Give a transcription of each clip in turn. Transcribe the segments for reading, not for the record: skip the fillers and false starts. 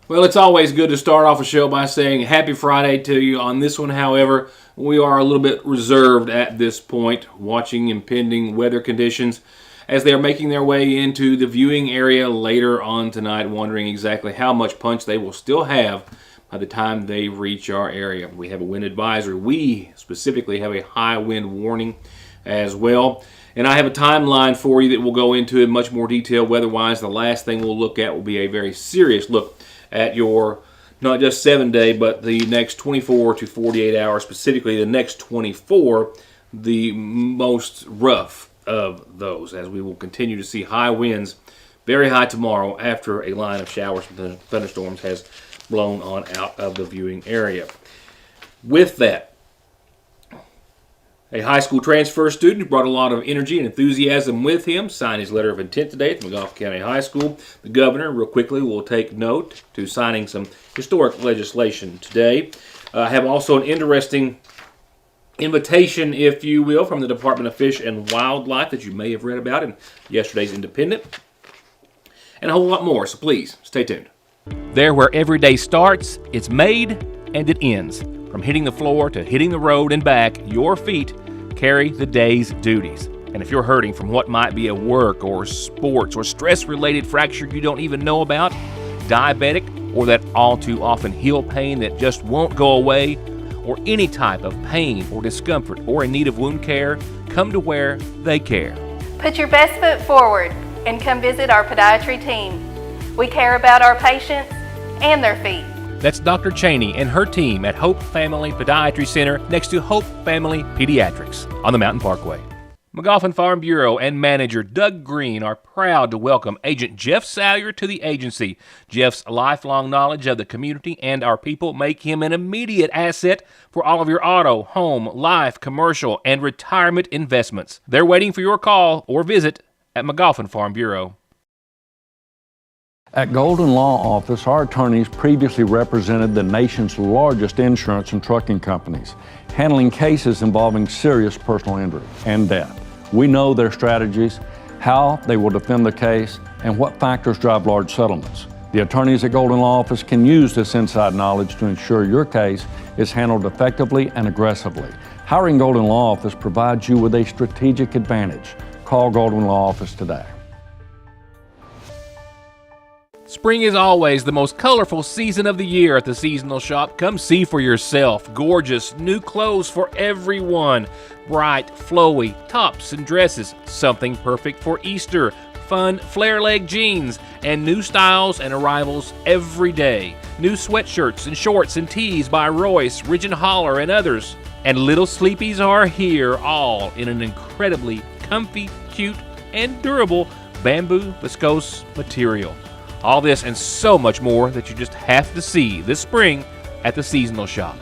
Well, it's always good to start off a show by saying happy Friday to you. On this one, however, we are a little bit reserved at this point, watching impending weather conditions as they are making their way into the viewing area later on tonight, wondering exactly how much punch they will still have by the time they reach our area. We have a wind advisory. We specifically have a high wind warning as well. And I have a timeline for you that we'll go into in much more detail weather-wise. The last thing we'll look at will be a very serious look at your not just 7-day, but the next 24 to 48 hours, specifically the next 24, the most rough of those, as we will continue to see high winds, very high tomorrow after a line of showers and thunderstorms has blown on out of the viewing area. With that, a high school transfer student who brought a lot of energy and enthusiasm with him signed his letter of intent today at the McGoffin County High School. The governor, real quickly, will take note to signing some historic legislation today. I have also an interesting invitation, if you will, from the Department of Fish and Wildlife that you may have read about in yesterday's Independent, and a whole lot more, so please stay tuned. There where every day starts, it's made and it ends. From hitting the floor to hitting the road and back, your feet carry the day's duties. And if you're hurting from what might be a work or sports or stress-related fracture you don't even know about, diabetic, or that all too often heel pain that just won't go away, or any type of pain or discomfort or in need of wound care, come to where they care. Put your best foot forward and come visit our podiatry team. We care about our patients and their feet. That's Dr. Cheney and her team at Hope Family Podiatry Center next to Hope Family Pediatrics on the Mountain Parkway. McGoffin Farm Bureau and manager Doug Green are proud to welcome Agent Jeff Salyer to the agency. Jeff's lifelong knowledge of the community and our people make him an immediate asset for all of your auto, home, life, commercial, and retirement investments. They're waiting for your call or visit at McGoffin Farm Bureau. At Golden Law Office, our attorneys previously represented the nation's largest insurance and trucking companies, handling cases involving serious personal injury and death. We know their strategies, how they will defend the case, and what factors drive large settlements. The attorneys at Golden Law Office can use this inside knowledge to ensure your case is handled effectively and aggressively. Hiring Golden Law Office provides you with a strategic advantage. Call Golden Law Office today. Spring is always the most colorful season of the year at the seasonal shop. Come see for yourself. Gorgeous new clothes for everyone. Bright, flowy tops and dresses. Something perfect for Easter. Fun flare leg jeans and new styles and arrivals every day. New sweatshirts and shorts and tees by Royce, Ridge and Holler, and others. And little sleepies are here, all in an incredibly comfy, cute, and durable bamboo viscose material. All this and so much more that you just have to see this spring at the seasonal shop.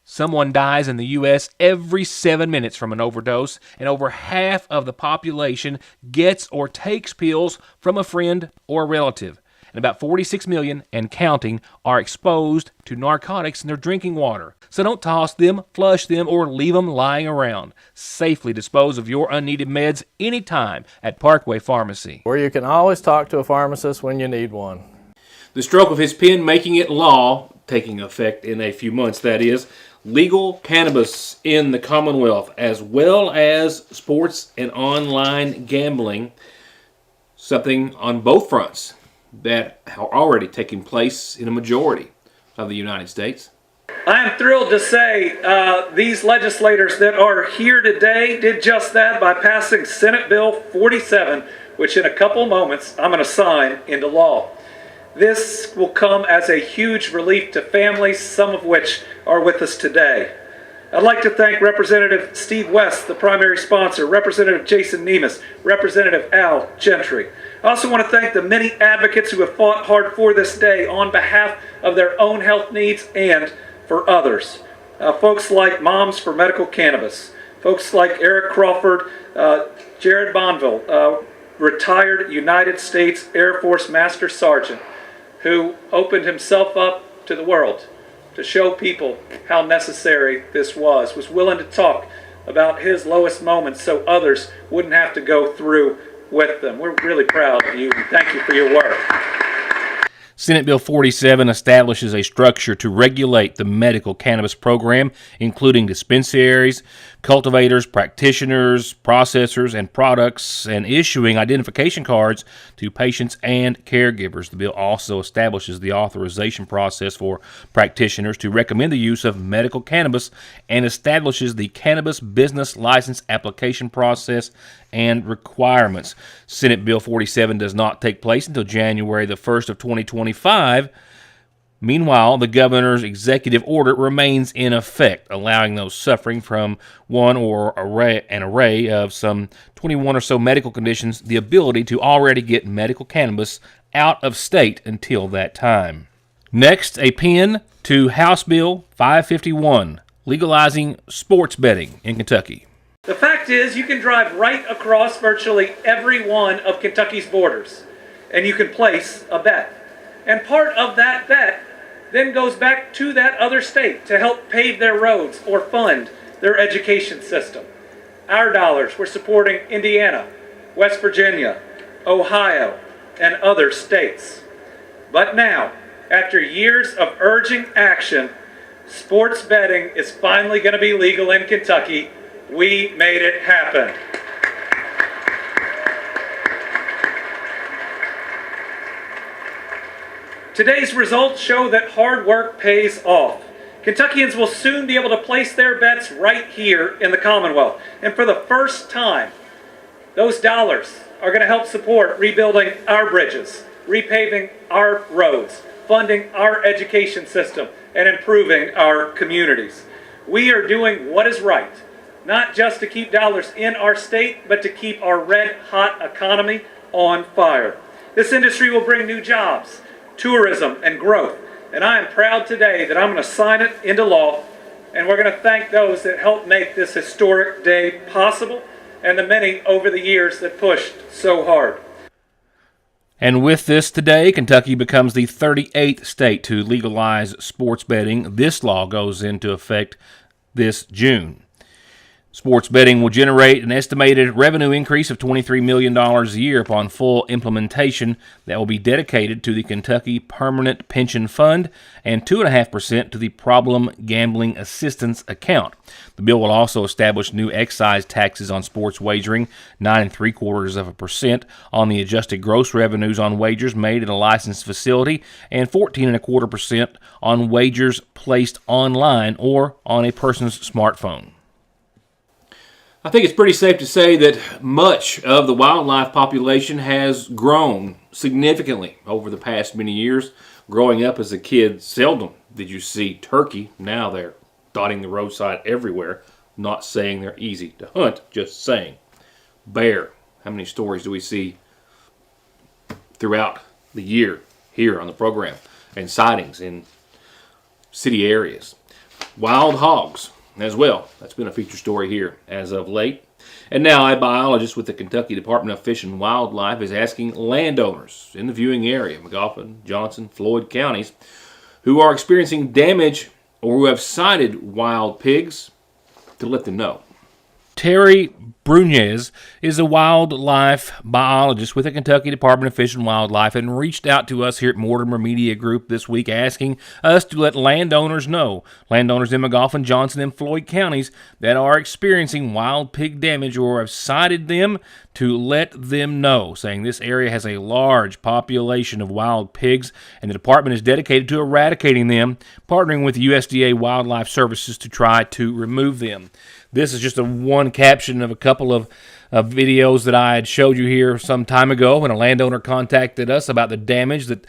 Someone dies in the U.S. every 7 minutes from an overdose, and over half of the population gets or takes pills from a friend or a relative. And about 46 million and counting are exposed to narcotics in their drinking water. So don't toss them, flush them, or leave them lying around. Safely dispose of your unneeded meds anytime at Parkway Pharmacy, where you can always talk to a pharmacist when you need one. The stroke of his pen making it law, taking effect in a few months, that is, legal cannabis in the Commonwealth, as well as sports and online gambling, something on both fronts that are already taking place in a majority of the United States. I am thrilled to say these legislators that are here today did just that by passing Senate Bill 47, which in a couple moments I'm going to sign into law. This will come as a huge relief to families, some of which are with us today. I'd like to thank Representative Steve West, the primary sponsor, Representative Jason Nemus, Representative Al Gentry. I also want to thank the many advocates who have fought hard for this day on behalf of their own health needs and for others. Folks like Moms for Medical Cannabis, folks like Eric Crawford, Jared Bonville, retired United States Air Force Master Sergeant, who opened himself up to the world to show people how necessary this was willing to talk about his lowest moments so others wouldn't have to go through with them. We're really proud of you and thank you for your work. Senate Bill 47 establishes a structure to regulate the medical cannabis program, including dispensaries, cultivators, practitioners, processors, and products, and issuing identification cards to patients and caregivers. The bill also establishes the authorization process for practitioners to recommend the use of medical cannabis and establishes the cannabis business license application process and requirements. Senate Bill 47 does not take place until January the 1st of 2025. Meanwhile, the governor's executive order remains in effect, allowing those suffering from one or an array of some 21 or so medical conditions the ability to already get medical cannabis out of state until that time. Next, a pin to House Bill 551, legalizing sports betting in Kentucky. The fact is, you can drive right across virtually every one of Kentucky's borders, and you can place a bet. And part of that bet then goes back to that other state to help pave their roads or fund their education system. Our dollars, we're supporting Indiana, West Virginia, Ohio, and other states. But now, after years of urging action, sports betting is finally going to be legal in Kentucky. We made it happen. Today's results show that hard work pays off. Kentuckians will soon be able to place their bets right here in the Commonwealth. And for the first time, those dollars are going to help support rebuilding our bridges, repaving our roads, funding our education system, and improving our communities. We are doing what is right, not just to keep dollars in our state, but to keep our red-hot economy on fire. This industry will bring new jobs, tourism, and growth. And I am proud today that I'm going to sign it into law, and we're going to thank those that helped make this historic day possible and the many over the years that pushed so hard. And with this today, Kentucky becomes the 38th state to legalize sports betting. This law goes into effect this June. Sports betting will generate an estimated revenue increase of $23 million a year upon full implementation that will be dedicated to the Kentucky Permanent Pension Fund and 2.5% to the Problem Gambling Assistance Account. The bill will also establish new excise taxes on sports wagering, 9.75% on the adjusted gross revenues on wagers made at a licensed facility, and 14.25% on wagers placed online or on a person's smartphone. I think it's pretty safe to say that much of the wildlife population has grown significantly over the past many years. Growing up as a kid, seldom did you see turkey. Now they're dotting the roadside everywhere. Not saying they're easy to hunt, just saying. Bear. How many stories do we see throughout the year here on the program? And sightings in city areas. Wild hogs as well. That's been a feature story here as of late. And now a biologist with the Kentucky Department of Fish and Wildlife is asking landowners in the viewing area, McGoffin, Johnson, Floyd counties, who are experiencing damage or who have sighted wild pigs to let them know. Terry Brunez is a wildlife biologist with the Kentucky Department of Fish and Wildlife and reached out to us here at Mortimer Media Group this week asking us to let landowners know, landowners in McGoffin, Johnson, and Floyd counties that are experiencing wild pig damage or have sighted them, to let them know, saying this area has a large population of wild pigs and the department is dedicated to eradicating them, partnering with USDA Wildlife Services to try to remove them. This is just one caption of a couple of videos that I had showed you here some time ago when a landowner contacted us about the damage that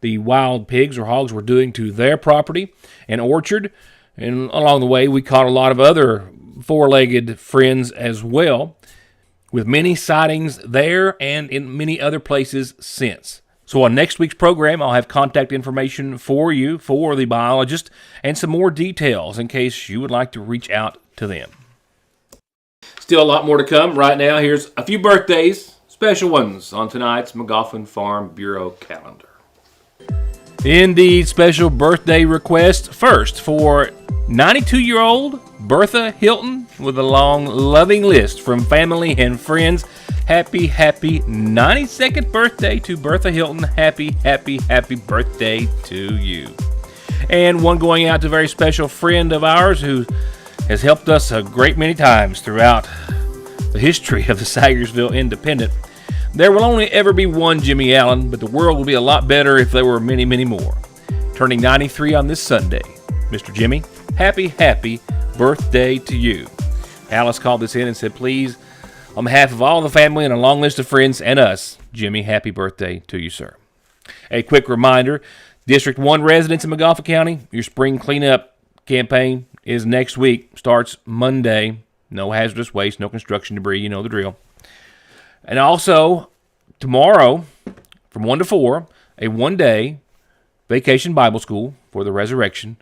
the wild pigs or hogs were doing to their property and orchard. And along the way, we caught a lot of other four-legged friends as well, with many sightings there and in many other places since. So on next week's program, I'll have contact information for you, for the biologist, and some more details in case you would like to reach out to them. Still a lot more to come. Right now, here's a few birthdays, special ones, on tonight's McGoffin Farm Bureau calendar. Indeed, special birthday request first for 92-year-old Bertha Hilton with a long, loving list from family and friends. happy 92nd birthday to Bertha Hilton. Happy birthday to you. And one going out to a very special friend of ours who has helped us a great many times throughout the history of the Sayersville Independent. There will only ever be one Jimmy Allen, but the world will be a lot better if there were many, many more. Turning 93 on this Sunday. Mr. Jimmy, happy birthday to you. Alice called this in and said, please, on behalf of all the family and a long list of friends and us, Jimmy, happy birthday to you, sir. A quick reminder, District 1 residents in Montgomery County, your spring cleanup campaign is next week, starts Monday. No hazardous waste, no construction debris, you know the drill. And also, tomorrow, from 1 to 4, a one-day vacation Bible school for the resurrection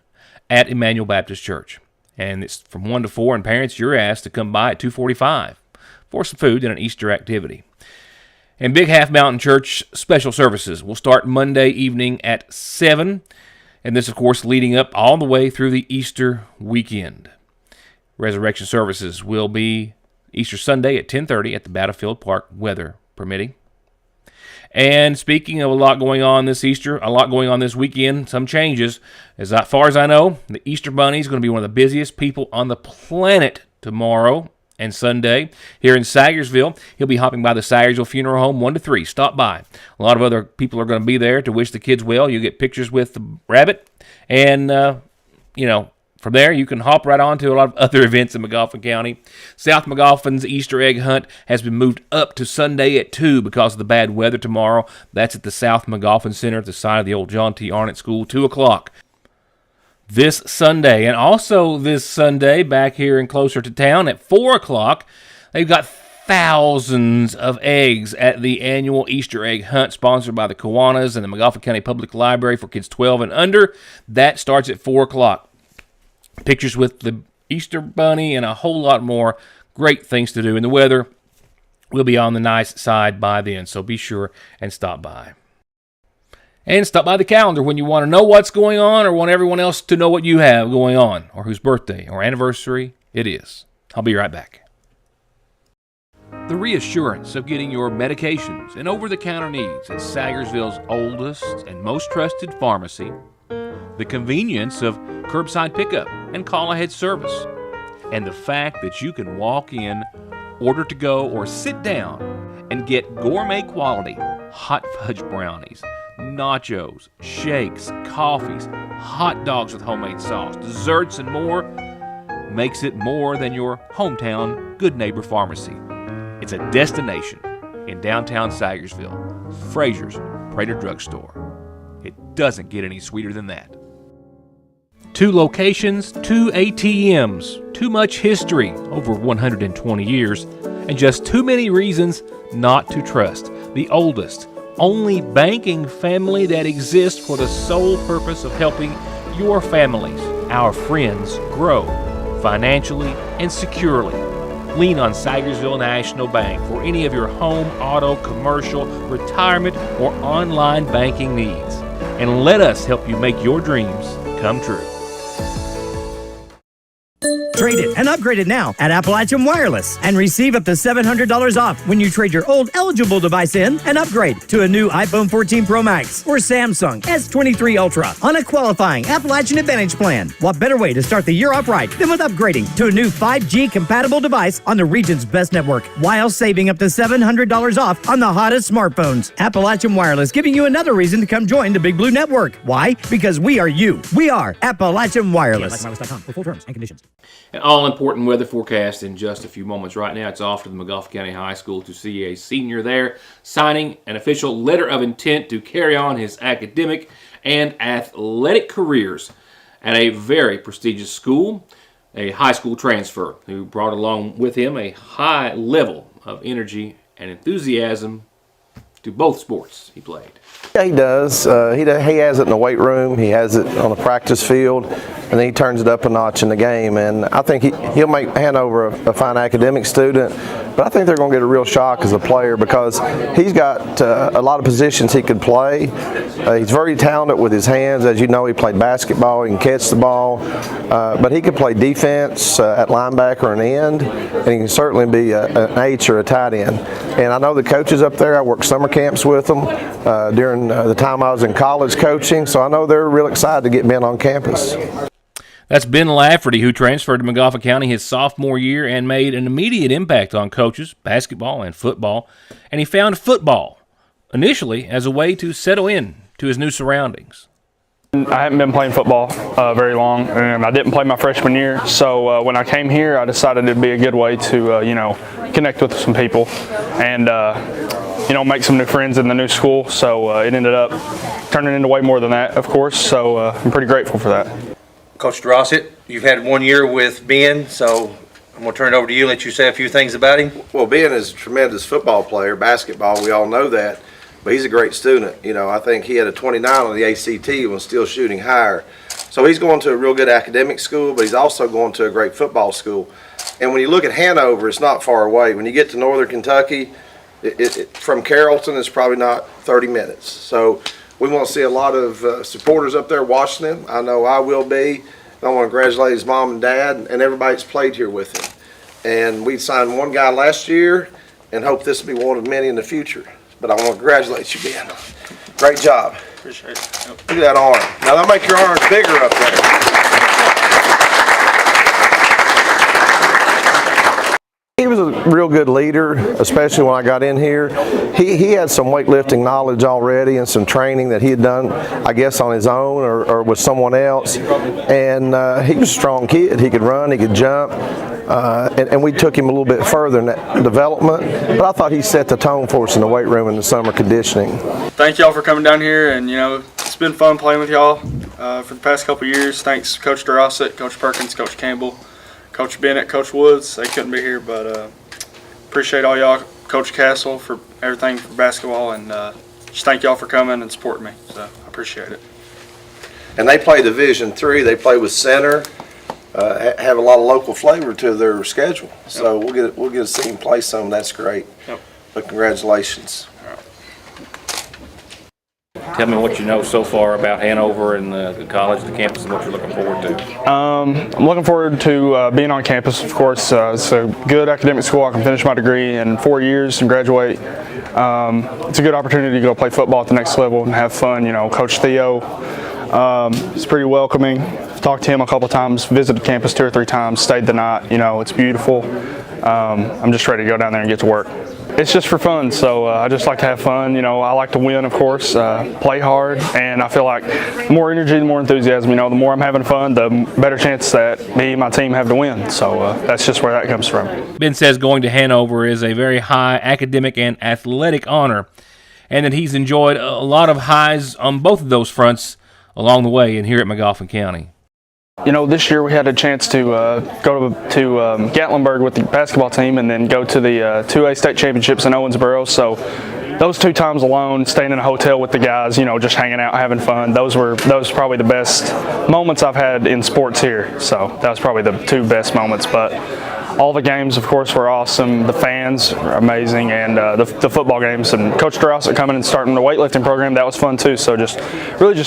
at Emmanuel Baptist Church. And it's from 1 to 4, and parents, you're asked to come by at 2:45 for some food and an Easter activity. And Big Half Mountain Church special services will start Monday evening at 7, and this, of course, leading up all the way through the Easter weekend. Resurrection services will be Easter Sunday at 10:30 at the Battlefield Park, weather permitting. And speaking of a lot going on this Easter, a lot going on this weekend, some changes. As far as I know, the Easter Bunny is going to be one of the busiest people on the planet tomorrow and Sunday. Here in Sayersville, he'll be hopping by the Sayersville Funeral Home 1 to 3. Stop by. A lot of other people are going to be there to wish the kids well. You get pictures with the rabbit. And, from there, you can hop right on to a lot of other events in Montgomery County. South Montgomery's Easter egg hunt has been moved up to Sunday at 2 because of the bad weather tomorrow. That's at the South Montgomery Center at the side of the old John T. Arnott School, 2 o'clock. This Sunday, and also this Sunday, back here and closer to town at 4 o'clock, they've got thousands of eggs at the annual Easter egg hunt sponsored by the Kiwanis and the Montgomery County Public Library for kids 12 and under. That starts at 4 o'clock. Pictures with the Easter Bunny and a whole lot more great things to do. And the weather will be on the nice side by then, so be sure and stop by. And stop by the calendar when you want to know what's going on or want everyone else to know what you have going on or whose birthday or anniversary it is. I'll be right back. The reassurance of getting your medications and over-the-counter needs at Sayersville's oldest and most trusted pharmacy, the convenience of curbside pickup and call-ahead service, and the fact that you can walk in, order to go, or sit down and get gourmet quality hot fudge brownies, nachos, shakes, coffees, hot dogs with homemade sauce, desserts, and more makes it more than your hometown Good Neighbor Pharmacy. It's a destination in downtown Sayersville, Frazier's Prater Drugstore. It doesn't get any sweeter than that. 2 locations, 2 ATMs, too much history, over 120 years, and just too many reasons not to trust the oldest, only banking family that exists for the sole purpose of helping your families, our friends, grow financially and securely. Lean on Sayersville National Bank for any of your home, auto, commercial, retirement, or online banking needs. And let us help you make your dreams come true. Trade it and upgrade it now at Appalachian Wireless and receive up to $700 off when you trade your old eligible device in and upgrade to a new iPhone 14 Pro Max or Samsung S23 Ultra on a qualifying Appalachian Advantage plan. What better way to start the year off right than with upgrading to a new 5G compatible device on the region's best network while saving up to $700 off on the hottest smartphones. Appalachian Wireless giving you another reason to come join the Big Blue Network. Why? Because we are you. We are Appalachian Wireless. AppalachianWireless.com for full terms and conditions. An all-important weather forecast in just a few moments. Right now, it's off to the Montgomery County High School to see a senior there signing an official letter of intent to carry on his academic and athletic careers at a very prestigious school, a high school transfer who brought along with him a high level of energy and enthusiasm to both sports he played. Yeah, he does. He has it in the weight room. He has it on the practice field. and then he turns it up a notch in the game. And I think he'll make Hanover a fine academic student, but I think they're going to get a real shock as a player because he's got a lot of positions he could play. He's very talented with his hands. As you know, he played basketball, he can catch the ball, but he could play defense at linebacker and end, and he can certainly be an H or a tight end. And I know the coaches up there, I worked summer camps with them during the time I was in college coaching, so I know they're real excited to get Ben on campus. That's Ben Lafferty, who transferred to McGoffin County his sophomore year and made an immediate impact on coaches, basketball and football. And he found football, initially, as a way to settle in to his new surroundings. I haven't been playing football very long, and I didn't play my freshman year. So when I came here, I decided it'd be a good way to, connect with some people and, make some new friends in the new school. So it ended up turning into way more than that, of course. So I'm pretty grateful for that. Coach Drossett, you've had 1 year with Ben, so I'm going to turn it over to you, let you say a few things about him. Well, Ben is a tremendous football player, basketball, we all know that, but he's a great student. I think he had a 29 on the ACT and was still shooting higher. So he's going to a real good academic school, but he's also going to a great football school. And when you look at Hanover, it's not far away. When you get to northern Kentucky, from Carrollton, it's probably not 30 minutes. So we want to see a lot of supporters up there watching him. I know I will be. I want to congratulate his mom and dad and everybody that's played here with him. And we signed one guy last year and hope this will be one of many in the future. But I want to congratulate you, Ben. Great job. Appreciate it. Yep. Look at that arm. Now that'll make your arms bigger up there. He was a real good leader, especially when I got in here. He had some weightlifting knowledge already and some training that he had done, I guess, on his own or with someone else. And he was a strong kid. He could run, he could jump. And we took him a little bit further in that development. But I thought he set the tone for us in the weight room in the summer conditioning. Thank y'all for coming down here, and it's been fun playing with y'all for the past couple of years. Thanks Coach Drossett, Coach Perkins, Coach Campbell, Coach Bennett, Coach Woods. They couldn't be here, but appreciate all y'all, Coach Castle, for everything for basketball, and just thank y'all for coming and supporting me. So I appreciate it. And they play Division III. They play with center. Have a lot of local flavor to their schedule. So we'll get to see them play some. That's great. Yep. But congratulations. Tell me what you know so far about Hanover and the college, the campus, and what you're looking forward to. I'm looking forward to being on campus, of course. It's a good academic school. I can finish my degree in 4 years and graduate. It's a good opportunity to go play football at the next level and have fun. Coach Theo, he's pretty welcoming. I've talked to him a couple times, visited campus 2 or 3 times, stayed the night. It's beautiful. I'm just ready to go down there and get to work. It's just for fun, so I just like to have fun. I like to win, of course, play hard, and I feel like the more energy, the more enthusiasm. The more I'm having fun, the better chance that me and my team have to win. So that's just where that comes from. Ben says going to Hanover is a very high academic and athletic honor, and that he's enjoyed a lot of highs on both of those fronts along the way and here at McGoffin County. This year we had a chance to go to Gatlinburg with the basketball team and then go to the 2A state championships in Owensboro. So those 2 times alone, staying in a hotel with the guys, just hanging out, having fun, those were probably the best moments I've had in sports here. So that was probably the 2 best moments. But all the games, of course, were awesome. The fans were amazing, and the football games. And Coach Drossett coming and starting the weightlifting program, that was fun too. So just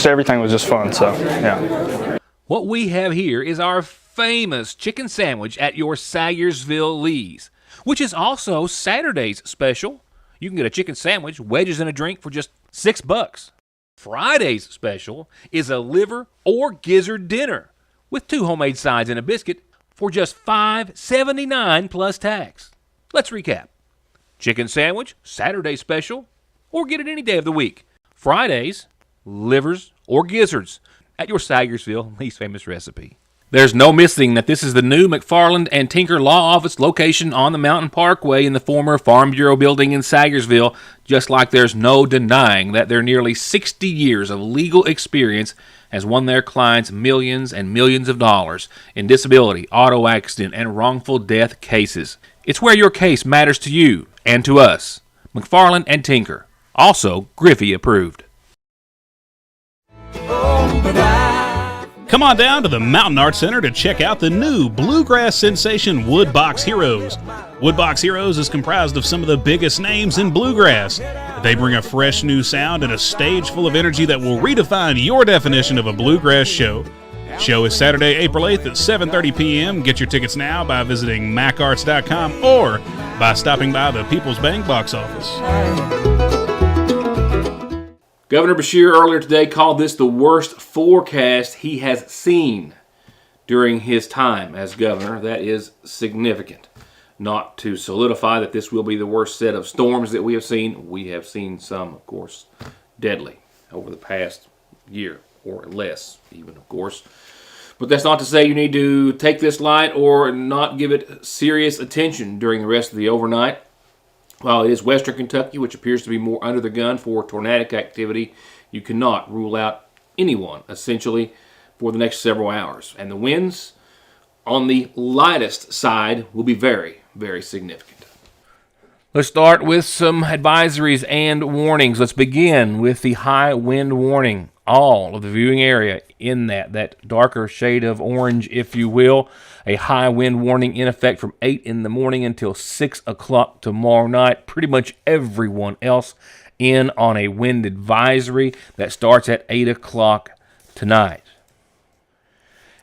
everything was just fun. So yeah. What we have here is our famous chicken sandwich at your Sayersville Lee's, which is also Saturday's special. You can get a chicken sandwich, wedges, and a drink for just $6. Friday's special is a liver or gizzard dinner with 2 homemade sides and a biscuit for just $5.79 plus tax. Let's recap. Chicken sandwich, Saturday special, or get it any day of the week. Fridays, livers or gizzards at your Sayersville Lee's famous recipe. There's no missing that this is the new McFarland and Tinker Law Office location on the Mountain Parkway in the former Farm Bureau building in Sayersville, just like there's no denying that their nearly 60 years of legal experience has won their clients millions and millions of dollars in disability, auto accident, and wrongful death cases. It's where your case matters to you and to us. McFarland and Tinker, also Griffey approved. Come on down to the Mountain Arts Center to check out the new bluegrass sensation Woodbox Heroes. Woodbox Heroes is comprised of some of the biggest names in bluegrass. They bring a fresh new sound and a stage full of energy that will redefine your definition of a bluegrass show. Show is Saturday, April 8th at 7:30 p.m. Get your tickets now by visiting macarts.com or by stopping by the People's Bank box office. Governor Beshear earlier today called this the worst forecast he has seen during his time as governor. That is significant. Not to solidify that this will be the worst set of storms that we have seen. We have seen some, of course, deadly over the past year or less, even, of course. But that's not to say you need to take this light or not give it serious attention during the rest of the overnight. While it is western Kentucky, which appears to be more under the gun for tornadic activity, you cannot rule out anyone, essentially, for the next several hours. And the winds on the lightest side will be very, very significant. Let's start with some advisories and warnings. Let's begin with the high wind warning. All of the viewing area in that darker shade of orange, if you will. A high wind warning in effect from 8 in the morning until 6 o'clock tomorrow night. Pretty much everyone else in on a wind advisory that starts at 8 o'clock tonight.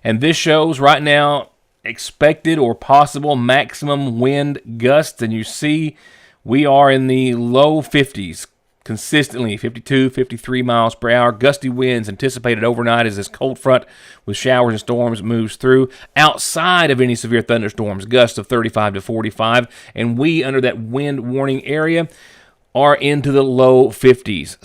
And this shows right now expected or possible maximum wind gusts. And you see we are in the low 50s. Consistently 52, 53 miles per hour. Gusty winds anticipated overnight as this cold front with showers and storms moves through. Outside of any severe thunderstorms, gusts of 35 to 45. And we, under that wind warning area, are into the low 50s.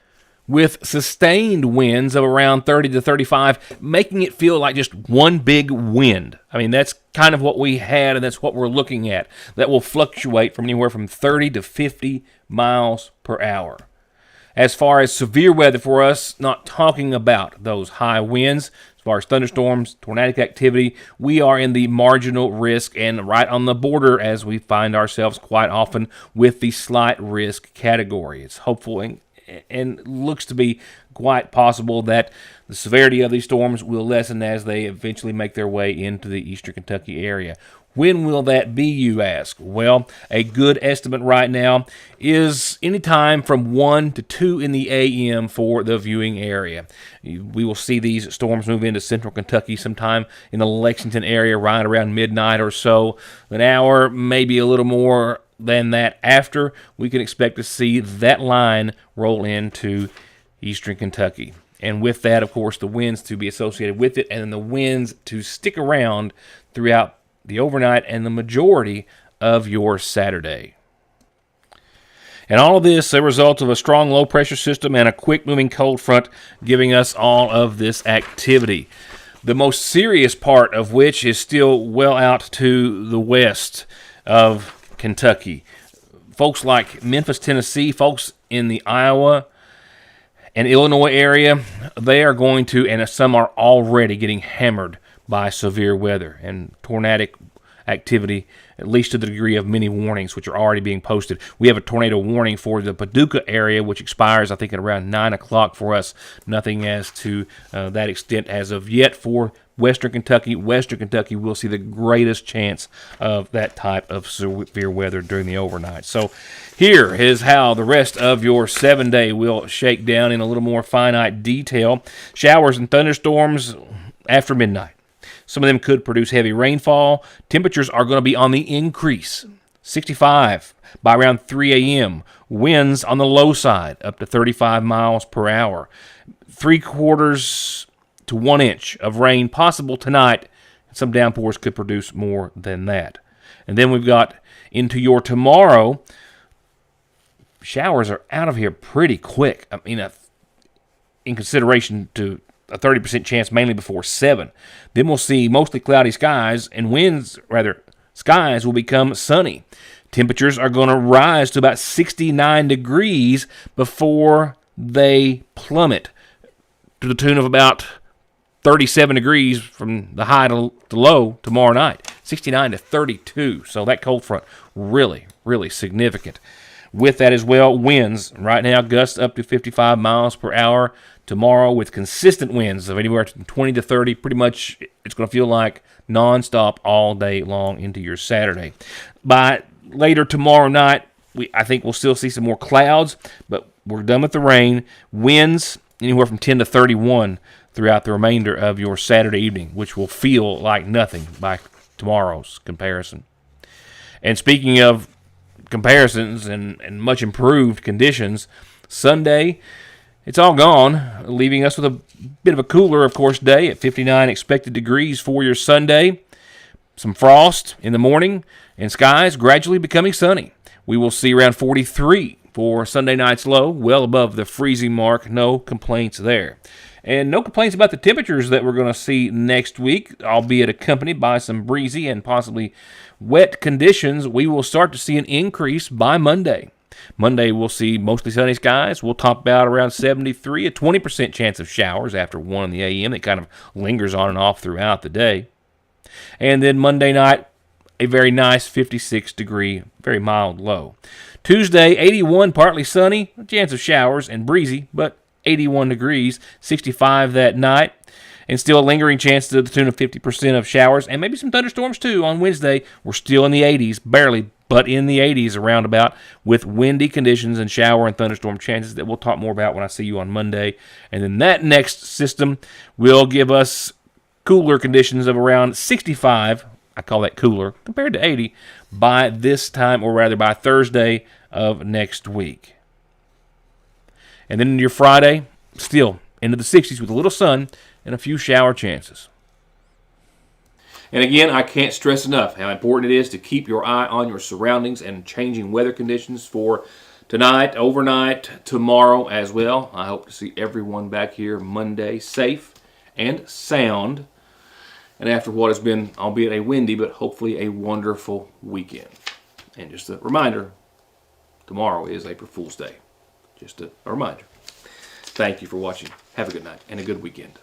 With sustained winds of around 30 to 35, making it feel like just one big wind. I mean, that's kind of what we had, and that's what we're looking at. That will fluctuate from anywhere from 30 to 50 miles per hour. As far as severe weather for us, not talking about those high winds, as far as thunderstorms, tornadic activity, we are in the marginal risk and right on the border as we find ourselves quite often with the slight risk category. It's hopeful and looks to be quite possible that the severity of these storms will lessen as they eventually make their way into the eastern Kentucky area. When will that be, you ask? Well, a good estimate right now is any time from 1 to 2 in the a.m. for the viewing area. We will see these storms move into central Kentucky sometime in the Lexington area right around midnight or so. An hour, maybe a little more than that after. We can expect to see that line roll into eastern Kentucky. And with that, of course, the winds to be associated with it, and then the winds to stick around throughout the overnight and the majority of your Saturday. And all of this a result of a strong low-pressure system and a quick-moving cold front giving us all of this activity. The most serious part of which is still well out to the west of Kentucky. Folks like Memphis, Tennessee, folks in the Iowa and Illinois area, they are going to, and some are already getting hammered by severe weather and tornadic activity, at least to the degree of many warnings, which are already being posted. We have a tornado warning for the Paducah area, which expires, I think, at around 9 o'clock for us. Nothing as to that extent as of yet for western Kentucky. Western Kentucky will see the greatest chance of that type of severe weather during the overnight. So here is how the rest of your 7-day will shake down in a little more finite detail. Showers and thunderstorms after midnight. Some of them could produce heavy rainfall. Temperatures are going to be on the increase. 65 by around 3 a.m. Winds on the low side, up to 35 miles per hour. 3/4 to 1 inch of rain possible tonight. Some downpours could produce more than that. And then we've got into your tomorrow. Showers are out of here pretty quick. I mean, in consideration to a 30% chance mainly before 7. Then we'll see mostly cloudy skies, and skies will become sunny. Temperatures are going to rise to about 69 degrees before they plummet to the tune of about 37 degrees from the high to low tomorrow night. 69 to 32. So that cold front really, really significant. With that as well, winds right now gusts up to 55 miles per hour. tomorrow with consistent winds of anywhere from 20 to 30. Pretty much it's going to feel like nonstop all day long into your Saturday. By later tomorrow night, I think we'll still see some more clouds, but we're done with the rain. Winds anywhere from 10 to 31 throughout the remainder of your Saturday evening, which will feel like nothing by tomorrow's comparison. And speaking of comparisons and much improved conditions, Sunday, it's all gone, leaving us with a bit of a cooler, of course, day at 59 expected degrees for your Sunday. Some frost in the morning and skies gradually becoming sunny. We will see around 43 for Sunday night's low, well above the freezing mark. No complaints there. And no complaints about the temperatures that we're going to see next week, albeit accompanied by some breezy and possibly wet conditions. We will start to see an increase by Monday. Monday, we'll see mostly sunny skies. We'll top out around 73, a 20% chance of showers after 1 in the a.m. It kind of lingers on and off throughout the day. And then Monday night, a very nice 56-degree, very mild low. Tuesday, 81, partly sunny, a chance of showers and breezy, but 81 degrees, 65 that night, and still a lingering chance to the tune of 50% of showers, and maybe some thunderstorms too on Wednesday. We're still in the 80s, barely, but in the 80s around about, with windy conditions and shower and thunderstorm chances that we'll talk more about when I see you on Monday. And then that next system will give us cooler conditions of around 65, I call that cooler, compared to 80, by this time, or rather by Thursday of next week. And then your Friday, still into the 60s with a little sun and a few shower chances. And again, I can't stress enough how important it is to keep your eye on your surroundings and changing weather conditions for tonight, overnight, tomorrow as well. I hope to see everyone back here Monday safe and sound, and after what has been, albeit a windy, but hopefully a wonderful weekend. And just a reminder, tomorrow is April Fool's Day. Just a reminder. Thank you for watching. Have a good night and a good weekend.